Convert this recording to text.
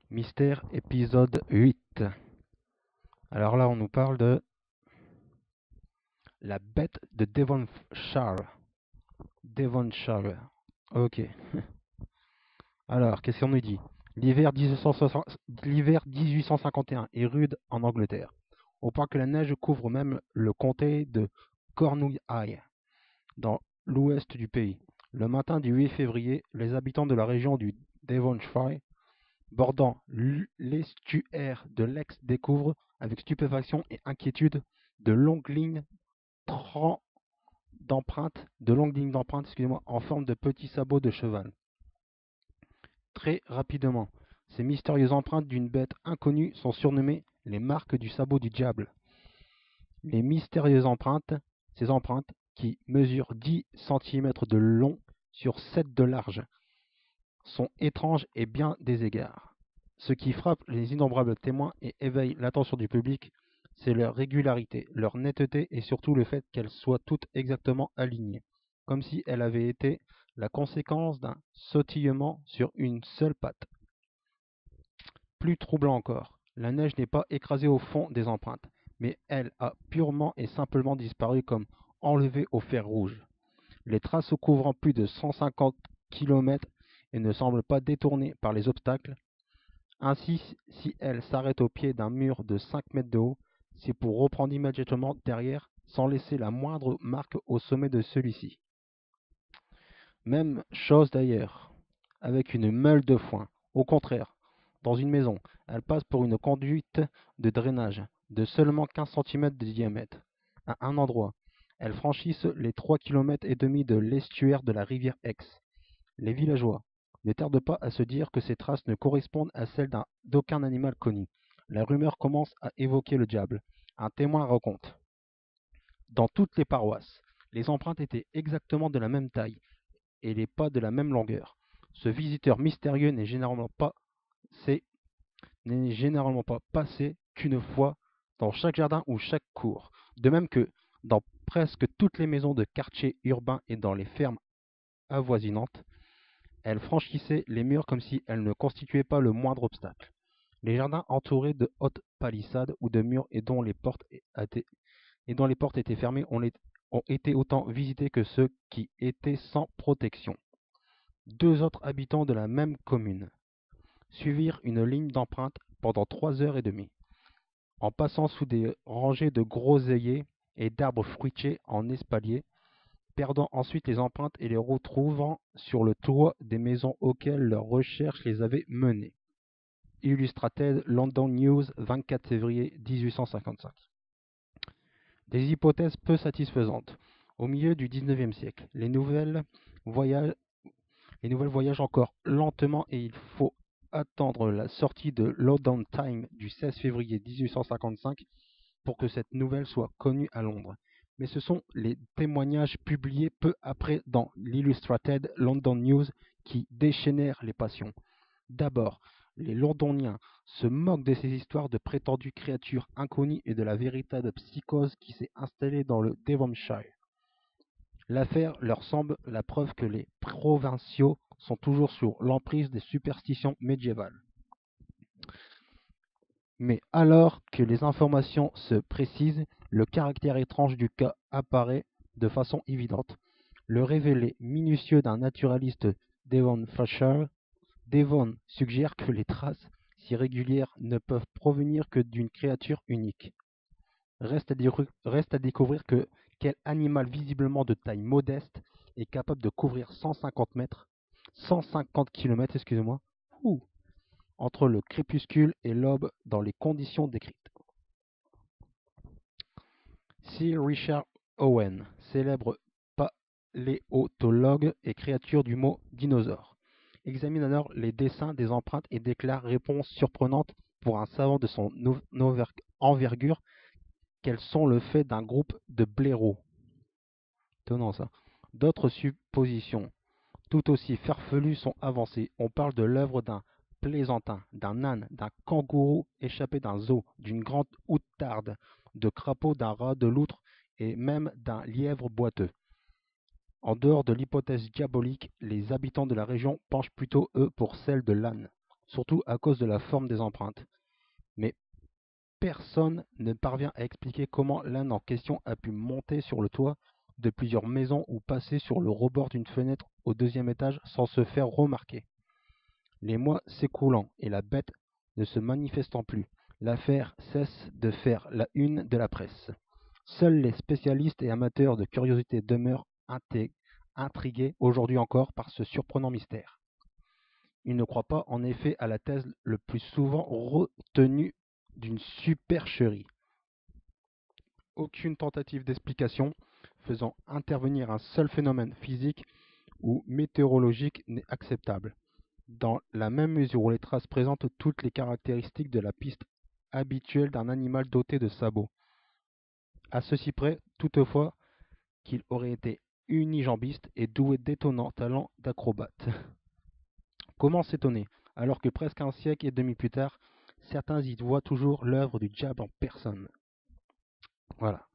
Mystère épisode 8. Alors là, on nous parle de la bête de Devonshire. Devonshire. Ok. Alors, qu'est-ce qu'on nous dit? L'hiver 1851 est rude en Angleterre, au point que la neige couvre même le comté de Cornouailles, dans l'ouest du pays. Le matin du 8 février, les habitants de la région du Devonshire bordant l'estuaire de l'Ex découvrent, avec stupéfaction et inquiétude, de longues lignes d'empreintes, en forme de petits sabots de cheval. Très rapidement, ces mystérieuses empreintes d'une bête inconnue sont surnommées les marques du sabot du diable. Les mystérieuses empreintes, ces empreintes, qui mesurent 10 cm de long sur 7 de large, sont étranges et bien des égards. Ce qui frappe les innombrables témoins et éveille l'attention du public, c'est leur régularité, leur netteté et surtout le fait qu'elles soient toutes exactement alignées, comme si elles avaient été la conséquence d'un sautillement sur une seule patte. Plus troublant encore, la neige n'est pas écrasée au fond des empreintes, mais elle a purement et simplement disparu comme enlevée au fer rouge. Les traces couvrant plus de 150 km et ne semblent pas détournées par les obstacles. Ainsi, si elle s'arrête au pied d'un mur de 5 mètres de haut, c'est pour reprendre immédiatement derrière, sans laisser la moindre marque au sommet de celui-ci. Même chose d'ailleurs, avec une meule de foin. Au contraire, dans une maison, elle passe pour une conduite de drainage de seulement 15 cm de diamètre. À un endroit, elles franchissent les 3,5 km de l'estuaire de la rivière Ex. Les villageois ne tardent pas à se dire que ces traces ne correspondent à celles d'aucun animal connu. La rumeur commence à évoquer le diable. Un témoin raconte. Dans toutes les paroisses, les empreintes étaient exactement de la même taille et les pas de la même longueur. Ce visiteur mystérieux n'est généralement pas passé qu'une fois dans chaque jardin ou chaque cour. De même que dans presque toutes les maisons de quartiers urbains et dans les fermes avoisinantes, elle franchissait les murs comme si elle ne constituait pas le moindre obstacle. Les jardins entourés de hautes palissades ou de murs et dont les portes étaient fermées ont été autant visités que ceux qui étaient sans protection. Deux autres habitants de la même commune suivirent une ligne d'empreintes pendant 3 heures et demie, en passant sous des rangées de groseilliers et d'arbres fruitiers en espalier, perdant ensuite les empreintes et les retrouvant sur le toit des maisons auxquelles leurs recherches les avaient menés. Illustrated London News, 24 février 1855. Des hypothèses peu satisfaisantes. Au milieu du XIXe siècle, voyagent, les nouvelles voyagent encore lentement et il faut attendre la sortie de London Times du 16 février 1855 pour que cette nouvelle soit connue à Londres. Mais ce sont les témoignages publiés peu après dans l'Illustrated London News qui déchaînèrent les passions. D'abord, les Londoniens se moquent de ces histoires de prétendues créatures inconnues et de la véritable psychose qui s'est installée dans le Devonshire. L'affaire leur semble la preuve que les provinciaux sont toujours sous l'emprise des superstitions médiévales. Mais alors que les informations se précisent, le caractère étrange du cas apparaît de façon évidente. Le révélé minutieux d'un naturaliste Devonshire, Devon suggère que les traces si régulières ne peuvent provenir que d'une créature unique. Reste à découvrir quel animal visiblement de taille modeste est capable de couvrir 150 km, entre le crépuscule et l'aube dans les conditions décrites. Sir Richard Owen, célèbre paléontologue et créature du mot dinosaure, examine alors les dessins des empreintes et déclare, réponse surprenante pour un savant de son envergure, qu'elles sont le fait d'un groupe de blaireaux. Étonnant ça. D'autres suppositions, tout aussi farfelues, sont avancées. On parle de l'œuvre d'un plaisantin, d'un âne, d'un kangourou échappé d'un zoo, d'une grande outarde, de crapauds, d'un rat, de loutre et même d'un lièvre boiteux. En dehors de l'hypothèse diabolique, les habitants de la région penchent plutôt, eux, pour celle de l'âne. surtout à cause de la forme des empreintes. Mais personne ne parvient à expliquer comment l'âne en question a pu monter sur le toit de plusieurs maisons ou passer sur le rebord d'une fenêtre au deuxième étage sans se faire remarquer. Les mois s'écoulant et la bête ne se manifestant plus, l'affaire cesse de faire la une de la presse. Seuls les spécialistes et amateurs de curiosité demeurent intrigués aujourd'hui encore par ce surprenant mystère. Ils ne croient pas en effet à la thèse le plus souvent retenue d'une supercherie. Aucune tentative d'explication faisant intervenir un seul phénomène physique ou météorologique n'est acceptable, dans la même mesure où les traces présentent toutes les caractéristiques de la piste habituelle d'un animal doté de sabots. À ceci près, toutefois, qu'il aurait été unijambiste et doué d'étonnants talents d'acrobate. Comment s'étonner, alors que presque un siècle et demi plus tard, certains y voient toujours l'œuvre du diable en personne. Voilà.